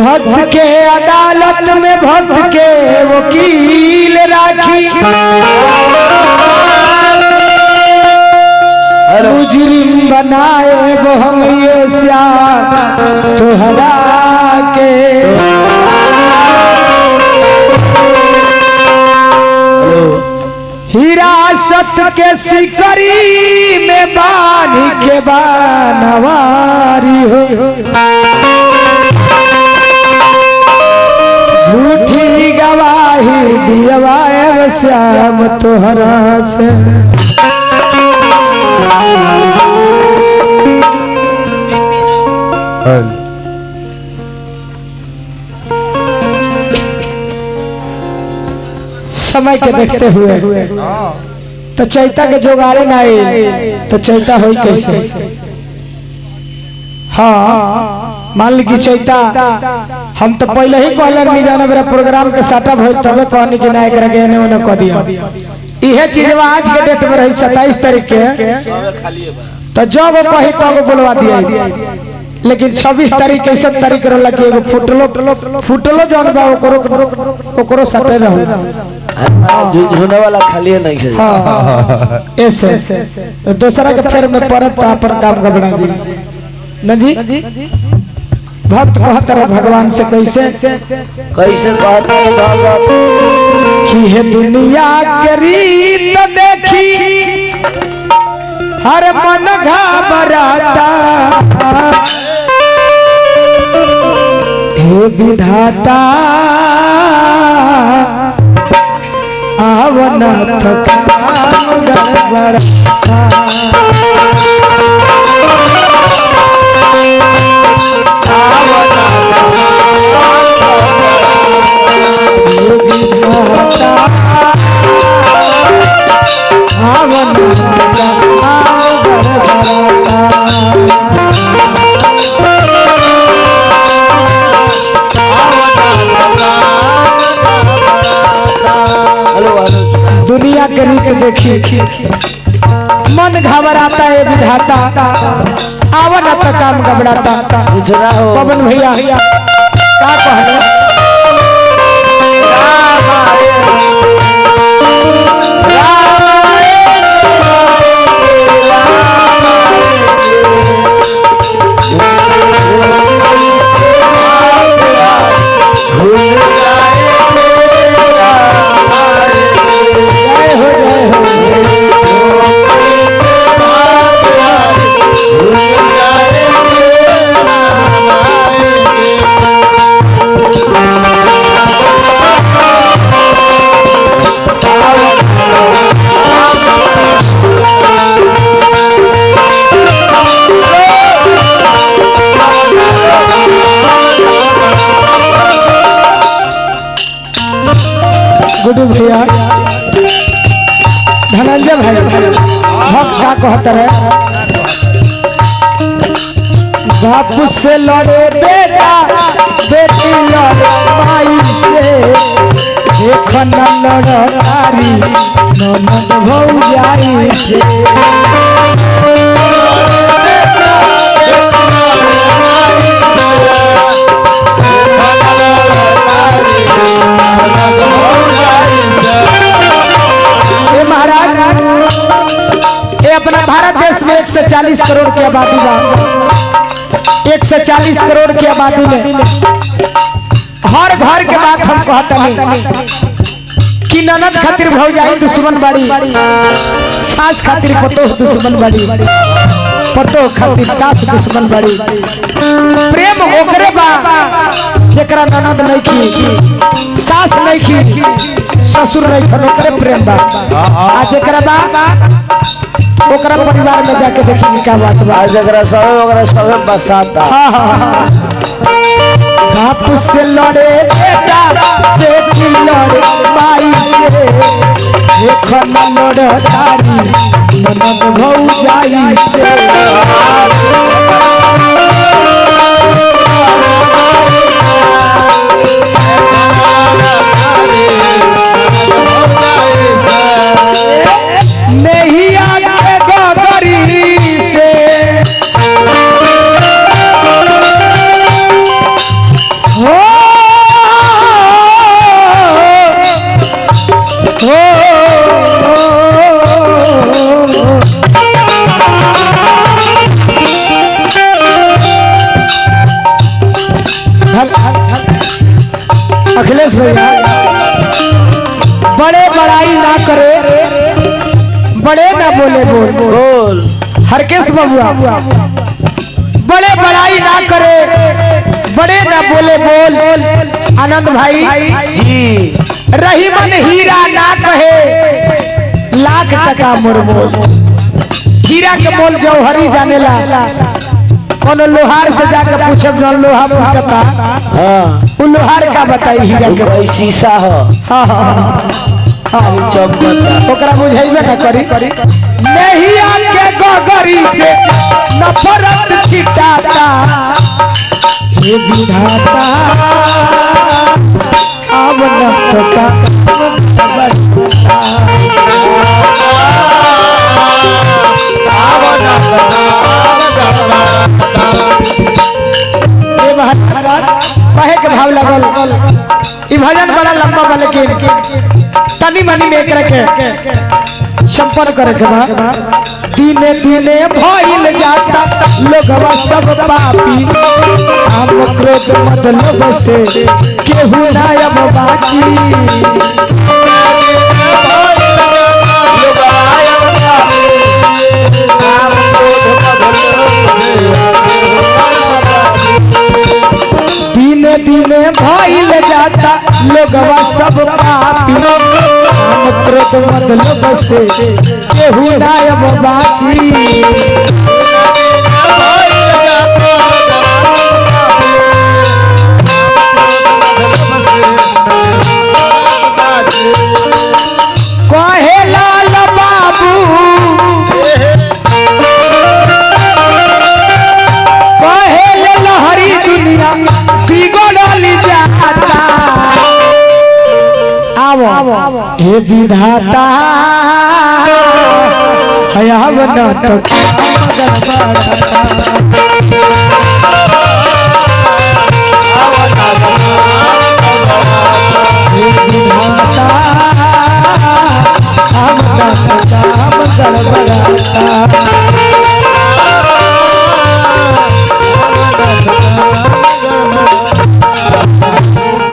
भक्त के अदालत में भक्त के वकील राखी, मुजरिम बनाए वो हम ये श्याम तोहरा के। हिरासत के सिकरी में बांध के बानवारी हो, झूठी गवाही दिवाए श्याम तोहरा से। समय के देखते हुए तो चैता के जोगाड़े ना तो चैता होई कैसे। हाँ मान ली कि चैता हम तो पहले ही कहले नहीं जाना मेरा प्रोग्राम के सेटअप हो तबे कहनी कि ना एकरा के एने ओने कह दिया। इहे चीज आज के डेट में रही 27 तारीख के तो जो वो कही तो बोलवा दिया, लेकिन 26 तारीख 31 तारीख रहला कि एगो फुटलो जौन बा ओकरो सटे रहल होने वाला खाली नहीं है। हां ऐसे दूसरा के फेर में परत पर काम गबड़ा जी न जी। भक्त कहत रहे भगवान से कैसे कैसे कहत भगत कि हे दुनिया के रीत देखी हर मन घबराता, हे विधाता आवना थकान गड़बड़ाता। दुनिया के रीत देखी मन घबराता है विधाता आवन तो काम घबराता। पवन भैया का कहले गुड्डू भैया धनंजय भाई हम क्या कहते रहे बाप से लड़े बेटा बेटी लड़े माई से, देख न लड़ारी ननद भौजाई से। अपना भारत देश में 140 करोड़ की आबादी बा, 140 करोड़ की आबादी में हर घर के बात हम कहते हैं कि ननद खातिर भौजाई दुश्मन बाड़ी, सास खातिर पतोह दुश्मन बाड़ी, पतोह खातिर सास दुश्मन बाड़ी। प्रेम ओकरे बा जेकरा ननद नहीं की, सास नहीं की, ससुर नहीं खन ओकरे प्रेम बा। आ जेकरा बा ओकरा परिवार में जाके देखी क्या बात बा। जगरा सब बसाता। बाप से लड़े बेटा बेटी लड़े माई से, देख न लड़ारी ननद भौजाई से। हो अखिलेश भैया बड़े बड़ाई ना करे, बड़े ना बोले बोल बोल। हरकेश बबुआ बड़े बड़ाई ना करे, बड़े ना बोले बोल। आनंद भाई जी रही मन हीरा ना कहे, लाख टका मोर मोल। हीरा के मोल जौहरी जानेला, कोनो लोहार से जाकर पूछे जौन लोहा फूटता, हाँ उ लोहार का बताई हीरा के। वही शीशा हो हाँ हाँ हाँ चमकता। ओकरा बुझाइबे ना करी। नहीं आके गगरी से नफरत छिटाता, ये विधाता अब न तो का कहे के भाव लगल। ई भजन बड़ा लंबा बा, लेकिन तनी मनी में एकरा के संपन्न करे के बा। दिने दिने भइल जाता लोगवा सब पापी, हम क्रोध मतलब से केहू ना अब बाची। दिने दिने भइल जाता लोगवा सब पापी, हम क्रोध मतलब से केहू ना अब बाची। कहे लाल बाबू कहे लहरी दुनिया बिगड़ल जाता, आवो हे विधाता है अब न तो